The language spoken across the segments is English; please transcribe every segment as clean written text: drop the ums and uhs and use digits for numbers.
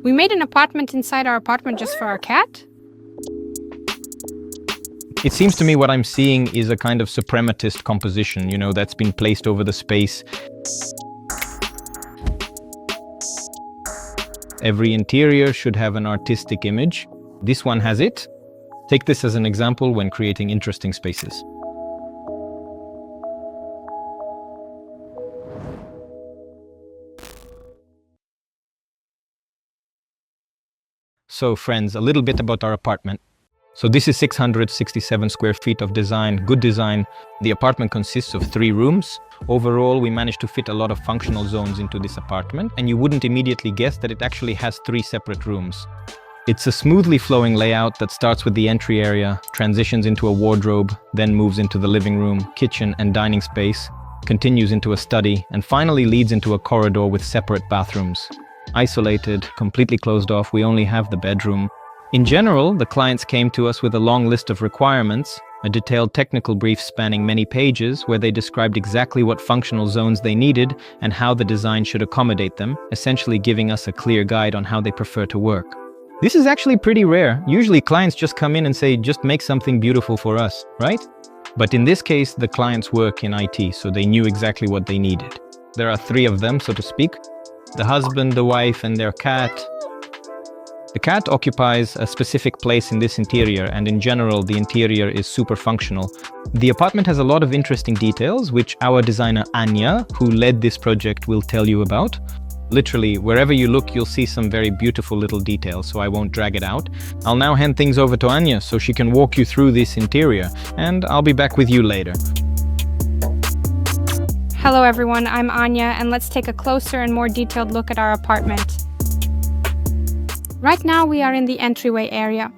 We made an apartment inside our apartment just for our cat. It seems to me what I'm seeing is a kind of suprematist composition, that's been placed over the space. Every interior should have an artistic image. This one has it. Take this as an example when creating interesting spaces. So friends, a little bit about our apartment. So this is 667 square feet of design, good design. The apartment consists of 3 rooms. Overall, we managed to fit a lot of functional zones into this apartment, and you wouldn't immediately guess that it actually has 3 separate rooms. It's a smoothly flowing layout that starts with the entry area, transitions into a wardrobe, then moves into the living room, kitchen, and dining space, continues into a study, and finally leads into a corridor with separate bathrooms. Isolated, completely closed off, we only have the bedroom. In general, the clients came to us with a long list of requirements, a detailed technical brief spanning many pages where they described exactly what functional zones they needed and how the design should accommodate them, essentially giving us a clear guide on how they prefer to work. This is actually pretty rare. Usually clients just come in and say, just make something beautiful for us, right? But in this case, the clients work in IT, so they knew exactly what they needed. There are 3 of them, so to speak. The husband, the wife, and their cat. The cat occupies a specific place in this interior, and in general, the interior is super functional. The apartment has a lot of interesting details, which our designer Anya, who led this project, will tell you about. Literally, wherever you look, you'll see some very beautiful little details, so I won't drag it out. I'll now hand things over to Anya so she can walk you through this interior, and I'll be back with you later. Hello everyone, I'm Anya, and let's take a closer and more detailed look at our apartment. Right now we are in the entryway area.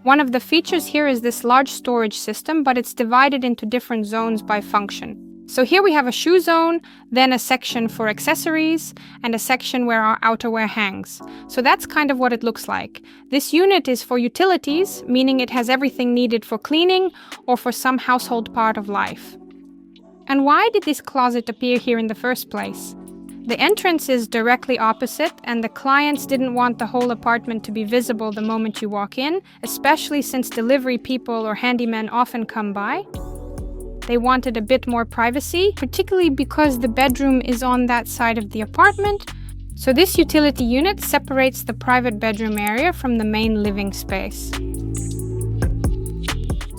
One of the features here is this large storage system, but it's divided into different zones by function. So here we have a shoe zone, then a section for accessories, and a section where our outerwear hangs. So that's kind of what it looks like. This unit is for utilities, meaning it has everything needed for cleaning or for some household part of life. And why did this closet appear here in the first place? The entrance is directly opposite, and the clients didn't want the whole apartment to be visible the moment you walk in, especially since delivery people or handymen often come by. They wanted a bit more privacy, particularly because the bedroom is on that side of the apartment. So this utility unit separates the private bedroom area from the main living space.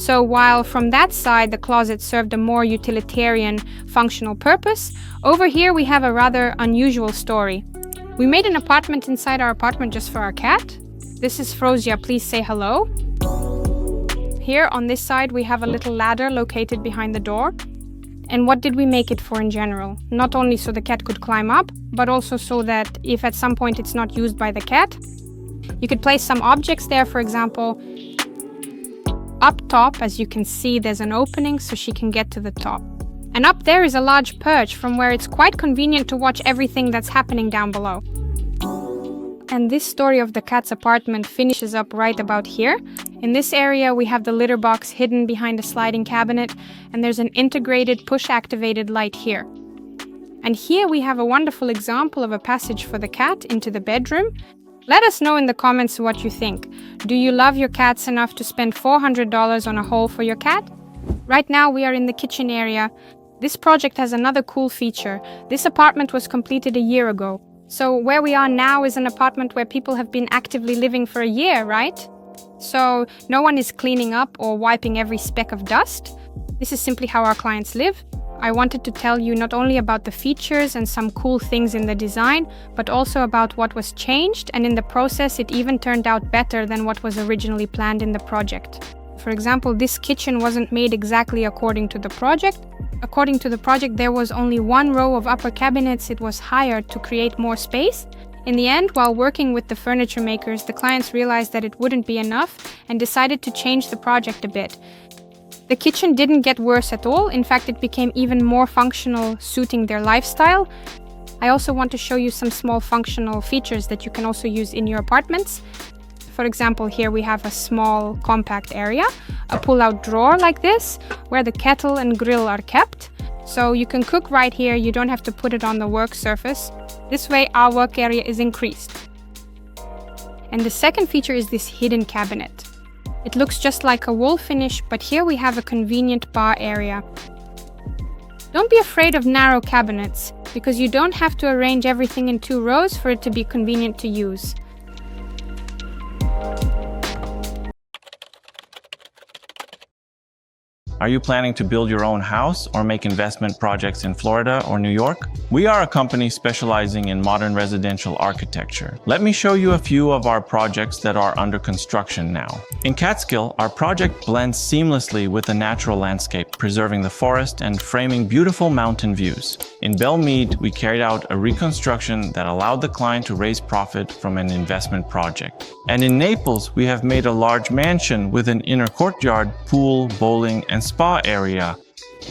So while from that side the closet served a more utilitarian functional purpose, over here we have a rather unusual story. We made an apartment inside our apartment just for our cat. This is Frosya, please say hello. Here on this side we have a little ladder located behind the door. And what did we make it for in general? Not only so the cat could climb up, but also so that if at some point it's not used by the cat, you could place some objects there, for example. Up top, as you can see, there's an opening so she can get to the top. And up there is a large perch from where it's quite convenient to watch everything that's happening down below. And this story of the cat's apartment finishes up right about here. In this area, we have the litter box hidden behind a sliding cabinet, and there's an integrated push-activated light here. And here we have a wonderful example of a passage for the cat into the bedroom. Let us know in the comments what you think. Do you love your cats enough to spend $400 on a hole for your cat? Right now we are in the kitchen area. This project has another cool feature. This apartment was completed a year ago. So where we are now is an apartment where people have been actively living for a year, right? So no one is cleaning up or wiping every speck of dust. This is simply how our clients live. I wanted to tell you not only about the features and some cool things in the design, but also about what was changed, and in the process it even turned out better than what was originally planned in the project. For example, this kitchen wasn't made exactly according to the project. According to the project, there was only 1 row of upper cabinets. It was hired to create more space. In the end, while working with the furniture makers, the clients realized that it wouldn't be enough and decided to change the project a bit. The kitchen didn't get worse at all. In fact, it became even more functional, suiting their lifestyle. I also want to show you some small functional features that you can also use in your apartments. For example, here we have a small compact area, a pull-out drawer like this, where the kettle and grill are kept. So you can cook right here, you don't have to put it on the work surface. This way our work area is increased. And the second feature is this hidden cabinet. It looks just like a wall finish, but here we have a convenient bar area. Don't be afraid of narrow cabinets, because you don't have to arrange everything in 2 rows for it to be convenient to use. Are you planning to build your own house or make investment projects in Florida or New York? We are a company specializing in modern residential architecture. Let me show you a few of our projects that are under construction now. In Catskill, our project blends seamlessly with the natural landscape, preserving the forest and framing beautiful mountain views. In Belmead, we carried out a reconstruction that allowed the client to raise profit from an investment project. And in Naples, we have made a large mansion with an inner courtyard, pool, bowling, and spa area.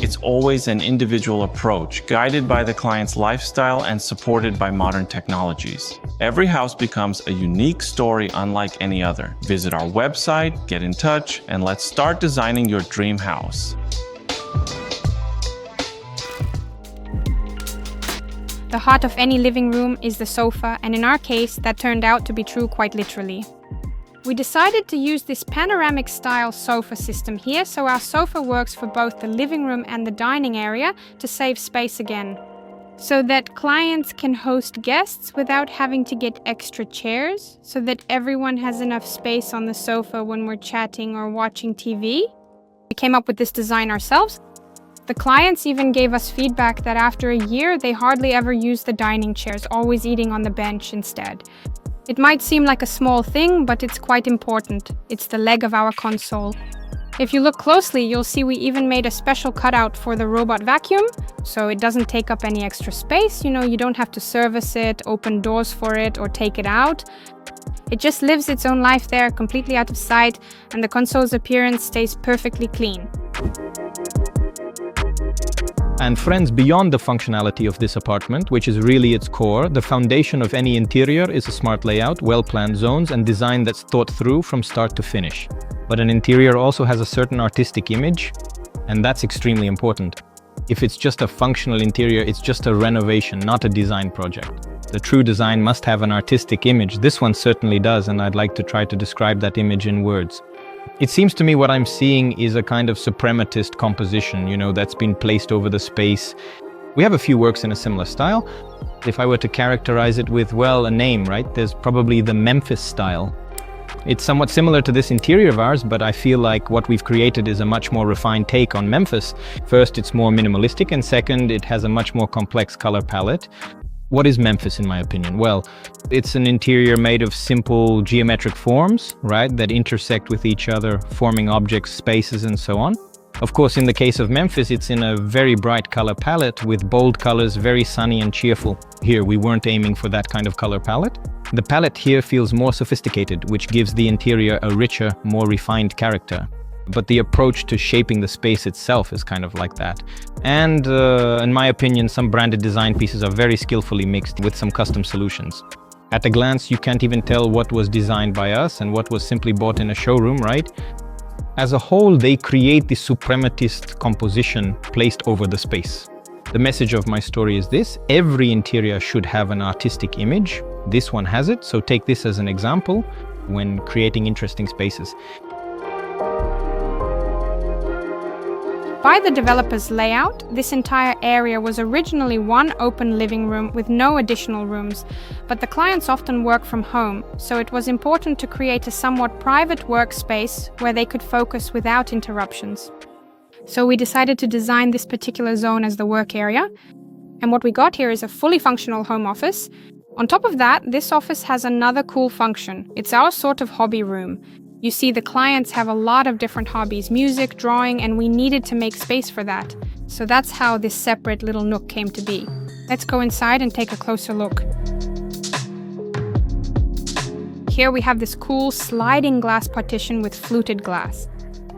It's always an individual approach, guided by the client's lifestyle and supported by modern technologies. Every house becomes a unique story unlike any other. Visit our website, get in touch, and let's start designing your dream house. The heart of any living room is the sofa, and in our case, that turned out to be true quite literally. We decided to use this panoramic style sofa system here, so our sofa works for both the living room and the dining area to save space again. So that clients can host guests without having to get extra chairs, so that everyone has enough space on the sofa when we're chatting or watching TV. We came up with this design ourselves. The clients even gave us feedback that after a year, they hardly ever use the dining chairs, always eating on the bench instead. It might seem like a small thing, but it's quite important. It's the leg of our console. If you look closely, you'll see we even made a special cutout for the robot vacuum, so it doesn't take up any extra space. You don't have to service it, open doors for it, or take it out. It just lives its own life there, completely out of sight, and the console's appearance stays perfectly clean. And friends, beyond the functionality of this apartment, which is really its core, the foundation of any interior is a smart layout, well-planned zones, and design that's thought through from start to finish. But an interior also has a certain artistic image, and that's extremely important. If it's just a functional interior, it's just a renovation, not a design project. The true design must have an artistic image. This one certainly does, and I'd like to try to describe that image in words. It seems to me what I'm seeing is a kind of suprematist composition, that's been placed over the space. We have a few works in a similar style. If I were to characterize it with, a name, right? There's probably the Memphis style. It's somewhat similar to this interior of ours, but I feel like what we've created is a much more refined take on Memphis. First, it's more minimalistic, and second, it has a much more complex color palette. What is Memphis, in my opinion? It's an interior made of simple geometric forms, right, that intersect with each other, forming objects, spaces, and so on. Of course, in the case of Memphis, it's in a very bright color palette with bold colors, very sunny and cheerful. Here, we weren't aiming for that kind of color palette. The palette here feels more sophisticated, which gives the interior a richer, more refined character. But the approach to shaping the space itself is kind of like that. And in my opinion, some branded design pieces are very skillfully mixed with some custom solutions. At a glance, you can't even tell what was designed by us and what was simply bought in a showroom, right? As a whole, they create the suprematist composition placed over the space. The message of my story is this: every interior should have an artistic image. This one has it, so take this as an example when creating interesting spaces. By the developer's layout, this entire area was originally one open living room with no additional rooms, but the clients often work from home, so it was important to create a somewhat private workspace where they could focus without interruptions. So we decided to design this particular zone as the work area, and what we got here is a fully functional home office. On top of that, this office has another cool function. It's our sort of hobby room. You see, the clients have a lot of different hobbies, music, drawing, and we needed to make space for that. So that's how this separate little nook came to be. Let's go inside and take a closer look. Here we have this cool sliding glass partition with fluted glass.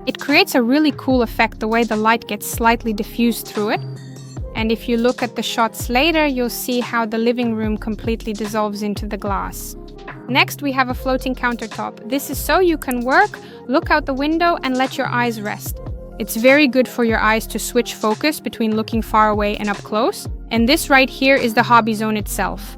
It creates a really cool effect the way the light gets slightly diffused through it. And if you look at the shots later, you'll see how the living room completely dissolves into the glass. Next, we have a floating countertop. This is so you can work, look out the window, and let your eyes rest. It's very good for your eyes to switch focus between looking far away and up close. And this right here is the hobby zone itself.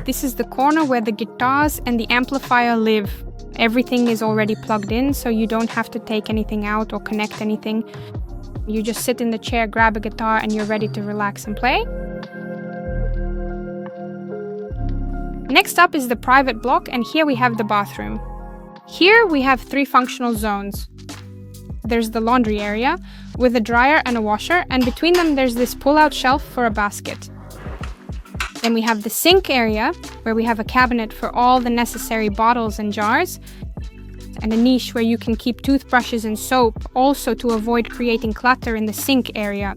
This is the corner where the guitars and the amplifier live. Everything is already plugged in, so you don't have to take anything out or connect anything. You just sit in the chair, grab a guitar, and you're ready to relax and play. Next up is the private block, and here we have the bathroom. Here we have 3 functional zones. There's the laundry area with a dryer and a washer, and between them there's this pull-out shelf for a basket. Then we have the sink area, where we have a cabinet for all the necessary bottles and jars, and a niche where you can keep toothbrushes and soap, also to avoid creating clutter in the sink area.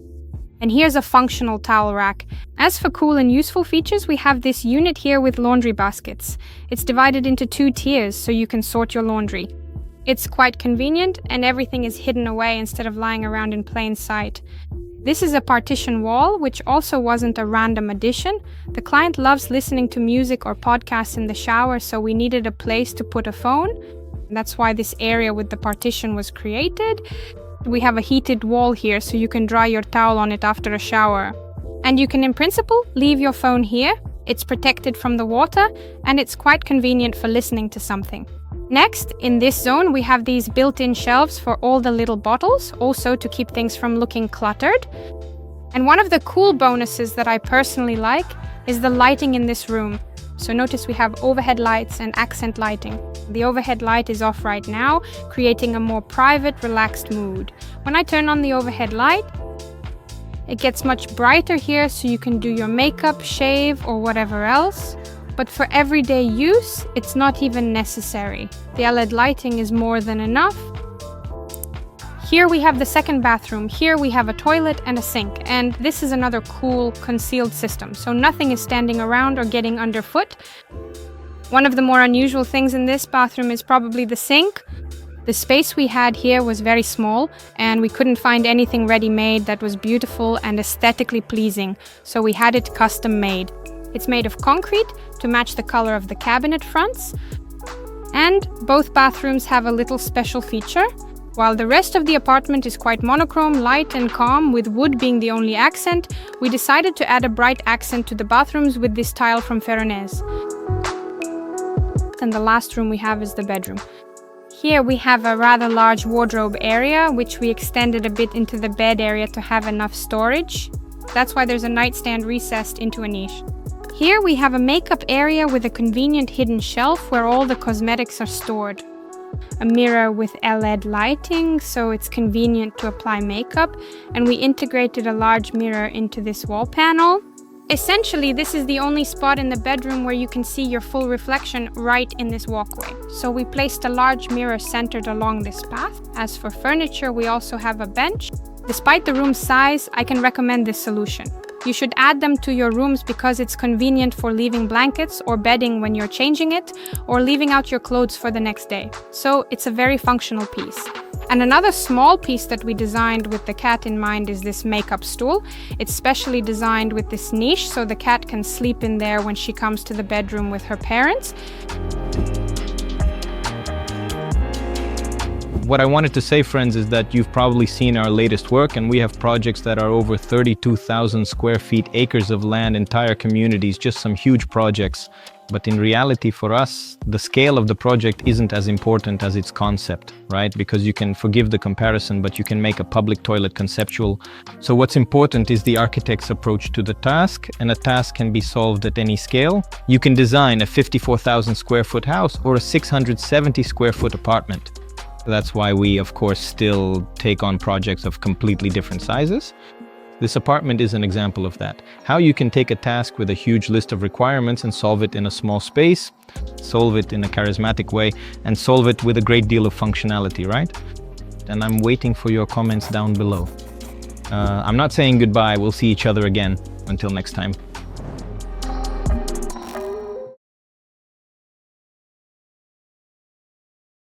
And here's a functional towel rack. As for cool and useful features, we have this unit here with laundry baskets. It's divided into 2 tiers, so you can sort your laundry. It's quite convenient, and everything is hidden away instead of lying around in plain sight. This is a partition wall, which also wasn't a random addition. The client loves listening to music or podcasts in the shower, so we needed a place to put a phone. That's why this area with the partition was created. We have a heated wall here, so you can dry your towel on it after a shower. And you can, in principle, leave your phone here. It's protected from the water, and it's quite convenient for listening to something. Next, in this zone, we have these built-in shelves for all the little bottles, also to keep things from looking cluttered. And one of the cool bonuses that I personally like is the lighting in this room. So notice we have overhead lights and accent lighting. The overhead light is off right now, creating a more private, relaxed mood. When I turn on the overhead light, it gets much brighter here, so you can do your makeup, shave, or whatever else. But for everyday use, it's not even necessary. The LED lighting is more than enough. Here we have the second bathroom. Here we have a toilet and a sink. And this is another cool concealed system, so nothing is standing around or getting underfoot. One of the more unusual things in this bathroom is probably the sink. The space we had here was very small, and we couldn't find anything ready-made that was beautiful and aesthetically pleasing, so we had it custom made. It's made of concrete to match the color of the cabinet fronts. And both bathrooms have a little special feature. While the rest of the apartment is quite monochrome, light and calm, with wood being the only accent, we decided to add a bright accent to the bathrooms with this tile from Veronese. And the last room we have is the bedroom. Here we have a rather large wardrobe area, which we extended a bit into the bed area to have enough storage. That's why there's a nightstand recessed into a niche. Here we have a makeup area with a convenient hidden shelf where all the cosmetics are stored. A mirror with LED lighting, so it's convenient to apply makeup, and we integrated a large mirror into this wall panel. Essentially, this is the only spot in the bedroom where you can see your full reflection right in this walkway. So we placed a large mirror centered along this path. As for furniture, we also have a bench. Despite the room's size, I can recommend this solution. You should add them to your rooms because it's convenient for leaving blankets or bedding when you're changing it, or leaving out your clothes for the next day. So it's a very functional piece. And another small piece that we designed with the cat in mind is this makeup stool. It's specially designed with this niche so the cat can sleep in there when she comes to the bedroom with her parents. What I wanted to say, friends, is that you've probably seen our latest work, and we have projects that are over 32,000 square feet, acres of land, entire communities, just some huge projects. But in reality, for us, the scale of the project isn't as important as its concept, right? Because you can forgive the comparison, but you can make a public toilet conceptual. So what's important is the architect's approach to the task, and a task can be solved at any scale. You can design a 54,000 square foot house or a 670 square foot apartment. That's why we, of course, still take on projects of completely different sizes. This apartment is an example of that. How you can take a task with a huge list of requirements and solve it in a small space, solve it in a charismatic way, and solve it with a great deal of functionality, right? And I'm waiting for your comments down below. I'm not saying goodbye. We'll see each other again. Until next time.